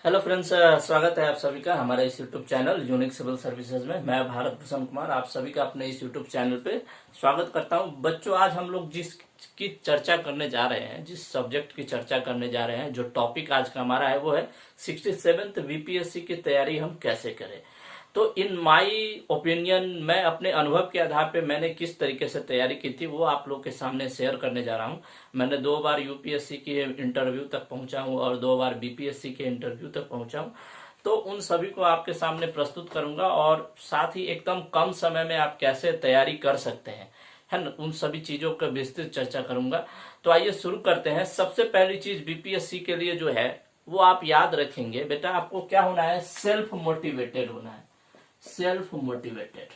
Hello friends, स्वागत है आप सभी का हमारे इस YouTube channel Unique Civil Services में। मैं भारत भूषण कुमार आप सभी का अपने इस यूट्यूब चैनल पे स्वागत करता हूं। बच्चों, आज हम लोग जिस की चर्चा करने जा रहे हैं, जिस सब्जेक्ट की चर्चा करने जा रहे हैं, जो टॉपिक आज का हमारा है वो है 67th बीपीएससी की तैयारी हम कैसे करें। तो इन माय ओपिनियन, मैं अपने अनुभव के आधार पे मैंने किस तरीके से तैयारी की थी वो आप लोग के सामने शेयर करने जा रहा हूँ। मैंने 2 बार यूपीएससी के इंटरव्यू तक पहुंचा हूँ और 2 बार बीपीएससी के इंटरव्यू तक पहुंचा हूँ। तो उन सभी को आपके सामने प्रस्तुत करूंगा और साथ ही एकदम कम समय में आप कैसे तैयारी कर सकते हैं, है ना, उन सभी चीजों का विस्तृत चर्चा करूंगा। तो आइए शुरू करते हैं। सबसे पहली चीज बीपीएससी के लिए जो है वो आप याद रखेंगे बेटा, आपको क्या होना है, सेल्फ मोटिवेटेड होना है। Self motivated.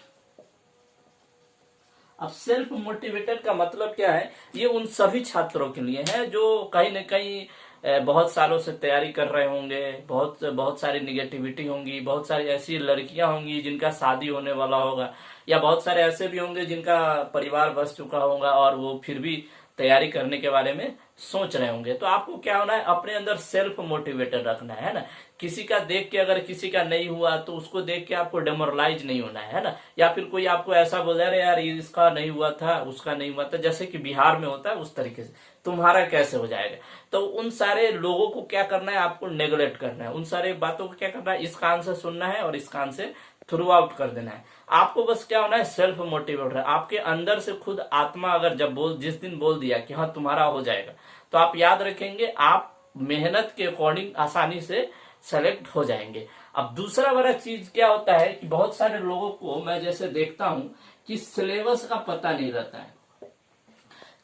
अब सेल्फ मोटिवेटेड का मतलब क्या है, ये उन सभी छात्रों के लिए है जो कहीं न कहीं बहुत सालों से तैयारी कर रहे होंगे। बहुत बहुत सारी निगेटिविटी होंगी, बहुत सारी ऐसी लड़कियां होंगी जिनका शादी होने वाला होगा, या बहुत सारे ऐसे भी होंगे जिनका परिवार बस चुका होगा और वो फिर भी तैयारी करने के बारे में सोच रहे होंगे। तो आपको क्या होना है, अपने अंदर सेल्फ मोटिवेटेड रखना है ना। किसी का देख के, अगर किसी का नहीं हुआ तो उसको देख के आपको डेमोरलाइज नहीं होना है ना। या फिर कोई आपको ऐसा बोल रहा है यार इसका नहीं हुआ था, उसका नहीं हुआ था, जैसे कि बिहार में होता है उस तरीके से तुम्हारा कैसे हो जाएगा। तो उन सारे लोगों को क्या करना है, आपको नेग्लेक्ट करना है। उन सारे बातों को क्या करना है, इस कान से सुनना है और इस कान से थ्रू आउट कर देना है। आपको बस क्या होना है, सेल्फ मोटिवेट है। आपके अंदर से खुद आत्मा अगर जब जिस दिन बोल दिया कि हाँ तुम्हारा हो जाएगा, तो आप याद रखेंगे आप मेहनत के अकॉर्डिंग आसानी से सेलेक्ट हो जाएंगे। अब दूसरा बड़ा चीज क्या होता है कि बहुत सारे लोगों को मैं जैसे देखता हूं कि सिलेबस का पता नहीं रहता है।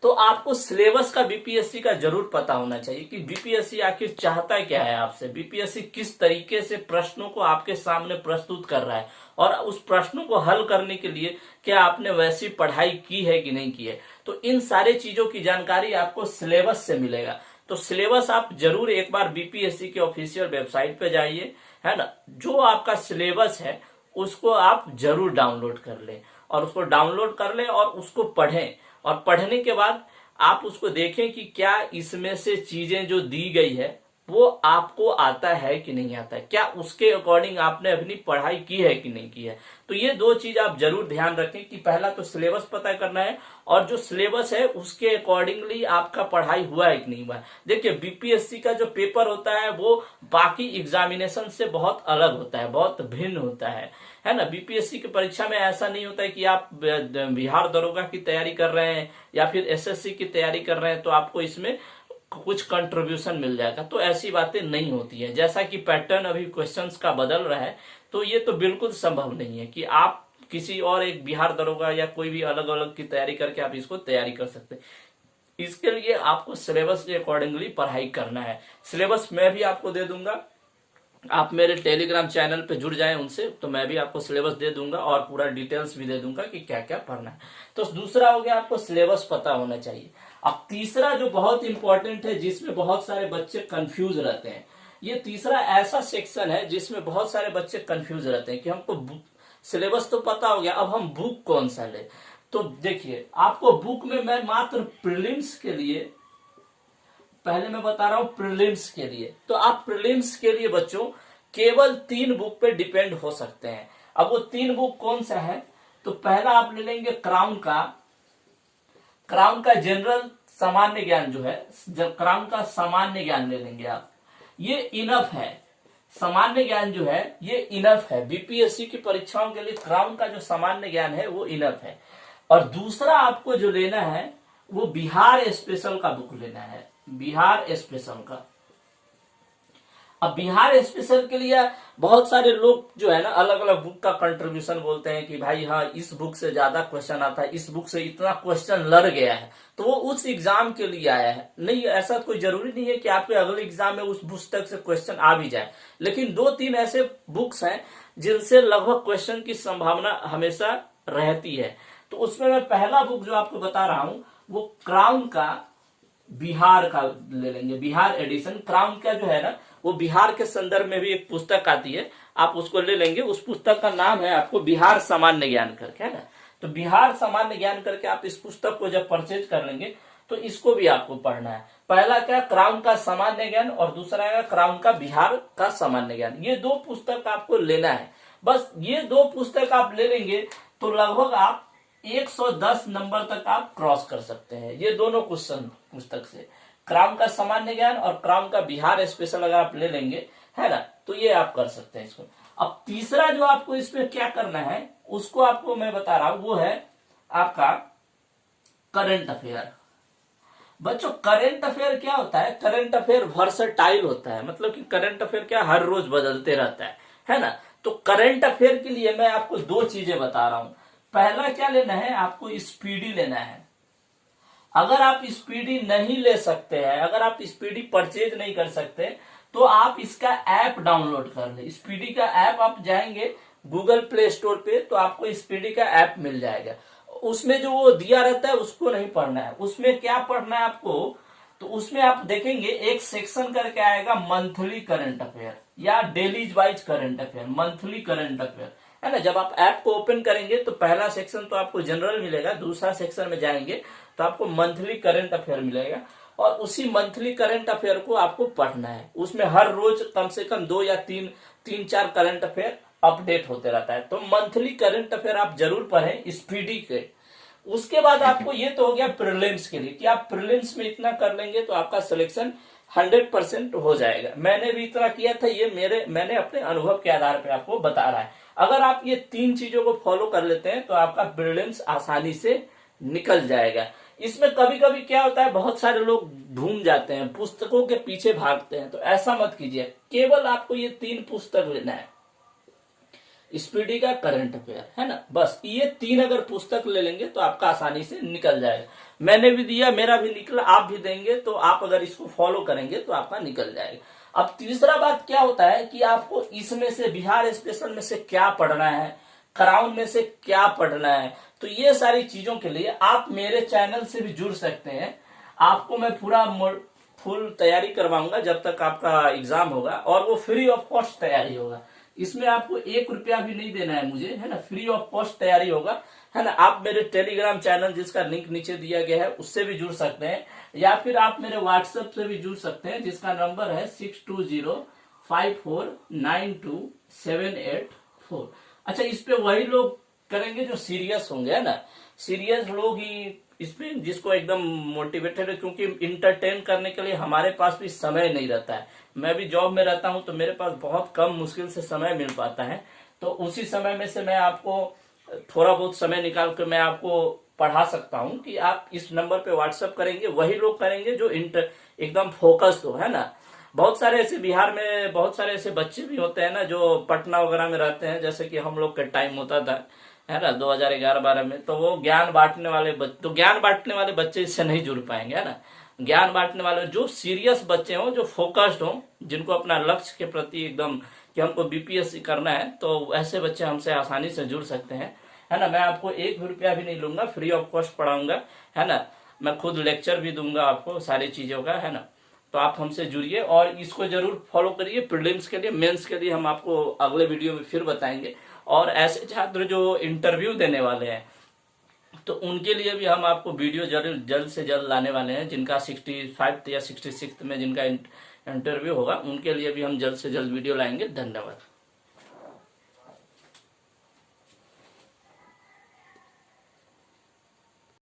तो आपको सिलेबस का बीपीएससी का जरूर पता होना चाहिए कि बीपीएससी आखिर चाहता क्या है आपसे, बीपीएससी किस तरीके से प्रश्नों को आपके सामने प्रस्तुत कर रहा है और उस प्रश्नों को हल करने के लिए क्या आपने वैसी पढ़ाई की है कि नहीं की है। तो इन सारे चीजों की जानकारी आपको सिलेबस से मिलेगा। तो सिलेबस आप जरूर एक बार बीपीएससी के ऑफिशियल वेबसाइट पे जाइए, है ना। जो आपका सिलेबस है उसको आप जरूर डाउनलोड कर लें और उसको डाउनलोड कर लें और उसको पढ़ें। और पढ़ने के बाद आप उसको देखें कि क्या इसमें से चीजें जो दी गई है वो आपको आता है कि नहीं आता है, क्या उसके अकॉर्डिंग आपने अपनी पढ़ाई की है कि नहीं की है। तो ये दो चीज आप जरूर ध्यान रखें कि पहला तो सिलेबस पता करना है और जो सिलेबस है उसके अकॉर्डिंगली आपका पढ़ाई हुआ है कि नहीं हुआ है। देखिए बीपीएससी का जो पेपर होता है वो बाकी एग्जामिनेशन से बहुत अलग होता है, बहुत भिन्न होता है ना। बीपीएससी की परीक्षा में ऐसा नहीं होता है कि आप बिहार दरोगा की तैयारी कर रहे हैं या फिर एसएससी की तैयारी कर रहे हैं तो आपको इसमें कुछ कंट्रीब्यूशन मिल जाएगा। तो ऐसी बातें नहीं होती है। जैसा कि पैटर्न अभी क्वेश्चंस का बदल रहा है तो ये तो बिल्कुल संभव नहीं है कि आप किसी और एक बिहार दरोगा या कोई भी अलग अलग की तैयारी करके आप इसको तैयारी कर सकते हैं। इसके लिए आपको सिलेबस के अकॉर्डिंगली पढ़ाई करना है। सिलेबस मैं भी आपको दे दूंगा, आप मेरे टेलीग्राम चैनल पे जुड़ जाएं उनसे, तो मैं भी आपको सिलेबस दे दूंगा और पूरा डिटेल्स भी दे दूंगा कि क्या क्या पढ़ना है। तो दूसरा हो गया, आपको सिलेबस पता होना चाहिए। अब तीसरा जो बहुत इंपॉर्टेंट है, जिसमें बहुत सारे बच्चे कंफ्यूज रहते हैं, ये तीसरा ऐसा सेक्शन है जिसमें बहुत सारे बच्चे कंफ्यूज रहते हैं कि हमको सिलेबस तो पता हो गया, अब हम बुक कौन सा ले। तो देखिए, आपको बुक में मैं मात्र प्रीलिम्स के लिए, पहले मैं बता रहा हूं प्रीलिम्स के लिए, तो आप प्रीलिम्स के लिए बच्चों केवल 3 बुक पे डिपेंड हो सकते हैं। अब वो 3 बुक कौन सा है, तो पहला आप ले लेंगे क्राउन का जनरल सामान्य ज्ञान जो है, क्राउन का सामान्य ज्ञान ले लेंगे आप। ये इनफ है, सामान्य ज्ञान जो है ये इनफ है बीपीएससी की परीक्षाओं के लिए। क्राउन का जो सामान्य ज्ञान है वो इनफ है। और दूसरा आपको जो लेना है वो बिहार स्पेशल का बुक लेना है, बिहार स्पेशल का। अब बिहार स्पेशल के लिए बहुत सारे लोग जो है ना अलग अलग बुक का कंट्रीब्यूशन बोलते हैं कि भाई हाँ इस बुक से ज्यादा क्वेश्चन आता है, इस बुक से इतना क्वेश्चन लड़ गया है, तो वो उस एग्जाम के लिए आया है। नहीं, ऐसा कोई जरूरी नहीं है कि आपके अगले एग्जाम में उस पुस्तक से क्वेश्चन आ भी जाए, लेकिन 2-3 ऐसे बुक्स हैं जिनसे लगभग क्वेश्चन की संभावना हमेशा रहती है। तो उसमें मैं पहला बुक जो आपको बता रहा हूं वो क्राउन का बिहार का ले लेंगे, बिहार एडिशन। क्राउन का जो है ना वो बिहार के संदर्भ में भी एक पुस्तक आती है, आप उसको ले लेंगे। उस पुस्तक का नाम है आपको बिहार सामान्य ज्ञान करके, है ना। तो बिहार सामान्य ज्ञान करके आप इस पुस्तक को जब परचेज कर लेंगे तो इसको भी आपको पढ़ना है। पहला क्या, क्राउन का सामान्य ज्ञान, और दूसरा है क्राउन का बिहार का सामान्य ज्ञान। ये 2 पुस्तक आपको लेना है। बस ये 2 पुस्तक आप ले लेंगे तो लगभग आप 110 नंबर तक आप क्रॉस कर सकते हैं। ये दोनों क्वेश्चन पुस्तक से, क्राउन का सामान्य ज्ञान और क्राउन का बिहार स्पेशल अगर आप ले लेंगे, है ना, तो ये आप कर सकते हैं इसको। अब तीसरा जो आपको इसमें क्या करना है उसको आपको मैं बता रहा हूं, वो है आपका करंट अफेयर। बच्चों करंट अफेयर क्या होता है, करंट अफेयर वर्सटाइल होता है, मतलब कि करंट अफेयर क्या हर रोज बदलते रहता है ना। तो करंट अफेयर के लिए मैं आपको 2 चीजें बता रहा हूं। पहला क्या लेना है, आपको स्पीडी लेना है। अगर आप स्पीडी नहीं ले सकते हैं, अगर आप स्पीडी परचेज नहीं कर सकते, तो आप इसका ऐप डाउनलोड कर ले। स्पीडी का ऐप आप जाएंगे गूगल प्ले स्टोर पे तो आपको स्पीडी का ऐप मिल जाएगा। उसमें जो वो दिया रहता है उसको नहीं पढ़ना है। उसमें क्या पढ़ना है आपको, तो उसमें आप देखेंगे एक सेक्शन करके आएगा मंथली करंट अफेयर या daily wise current affair, monthly current affair, है ना। जब आप ऐप को ओपन करेंगे तो पहला सेक्शन तो आपको जनरल मिलेगा, दूसरा सेक्शन में जाएंगे तो आपको मंथली करंट अफेयर मिलेगा, और उसी मंथली करंट अफेयर को आपको पढ़ना है। उसमें हर रोज कम से कम 2 या 3-4 करंट अफेयर अपडेट होते रहता है। तो मंथली करंट अफेयर आप जरूर पढ़ें स्पीडी के। उसके बाद आपको ये तो हो गया प्रीलिम्स के लिए कि आप प्रीलिम्स में इतना कर लेंगे तो आपका सिलेक्शन 100% हो जाएगा। मैंने भी इतना किया था, ये मैंने अपने अनुभव के आधार पर आपको बता रहा है। अगर आप ये 3 चीजों को फॉलो कर लेते हैं तो आपका प्रीलिम्स आसानी से निकल जाएगा। इसमें कभी कभी क्या होता है, बहुत सारे लोग ढूंढ जाते हैं, पुस्तकों के पीछे भागते हैं, तो ऐसा मत कीजिए। केवल आपको ये 3 पुस्तक लेना है, स्पीडी का करंट अफेयर, है ना, बस ये 3 अगर पुस्तक ले लेंगे तो आपका आसानी से निकल जाएगा। मैंने भी दिया, मेरा भी निकला, आप भी देंगे तो आप अगर इसको फॉलो करेंगे तो आपका निकल जाएगा। अब तीसरा बात क्या होता है कि आपको इसमें से बिहार स्पेशल में से क्या पढ़ना है, क्राउन में से क्या पढ़ना है, तो ये सारी चीजों के लिए आप मेरे चैनल से भी जुड़ सकते हैं। आपको मैं पूरा फुल तैयारी करवाऊंगा जब तक आपका एग्जाम होगा, और वो फ्री ऑफ कॉस्ट तैयारी होगा। इसमें आपको 1 रुपया भी नहीं देना है मुझे, है ना, फ्री ऑफ कॉस्ट तैयारी होगा, है ना। आप मेरे टेलीग्राम चैनल जिसका लिंक नीचे दिया गया है उससे भी जुड़ सकते हैं, या फिर आप मेरे व्हाट्सएप से भी जुड़ सकते हैं जिसका नंबर है 6205492784। अच्छा, इस पे वही लोग करेंगे जो सीरियस होंगे, है ना, सीरियस लोग ही इसमें, जिसको एकदम मोटिवेटेड है, क्योंकि इंटरटेन करने के लिए हमारे पास भी समय नहीं रहता है। मैं भी जॉब में रहता हूं तो मेरे पास बहुत कम मुश्किल से समय मिल पाता है, तो उसी समय में से मैं आपको थोड़ा बहुत समय निकाल कर मैं आपको पढ़ा सकता हूं कि आप इस नंबर पे व्हाट्सएप करेंगे, वही लोग करेंगे जो एकदम फोकस्ड हो, है ना। बहुत सारे ऐसे बिहार में बहुत सारे ऐसे बच्चे भी होते हैं ना जो पटना वगैरह में रहते हैं, जैसे कि हम लोग का टाइम होता था, है ना, 2011-12 में, तो वो ज्ञान बांटने वाले बच्चे इससे नहीं जुड़ पाएंगे, है ना। ज्ञान बांटने वाले जो सीरियस बच्चे हों, जो फोकस्ड हों, जिनको अपना लक्ष्य के प्रति एकदम कि हमको बीपीएससी करना है, तो ऐसे बच्चे हमसे आसानी से जुड़ सकते हैं, है ना। मैं आपको 1 रुपया भी नहीं लूंगा, फ्री ऑफ कॉस्ट पढ़ाऊंगा, है ना। मैं खुद लेक्चर भी दूंगा आपको सारी चीजों का, है ना। तो आप हमसे जुड़िए और इसको जरूर फॉलो करिए। प्रीलिम्स के लिए, मेंस के लिए हम आपको अगले वीडियो में फिर बताएंगे, और ऐसे छात्र जो इंटरव्यू देने वाले हैं तो उनके लिए भी हम आपको वीडियो जल्द से जल्द लाने वाले हैं। जिनका 65 या 66 में जिनका इंटरव्यू होगा, उनके लिए भी हम जल्द से जल्द वीडियो लाएंगे। धन्यवाद।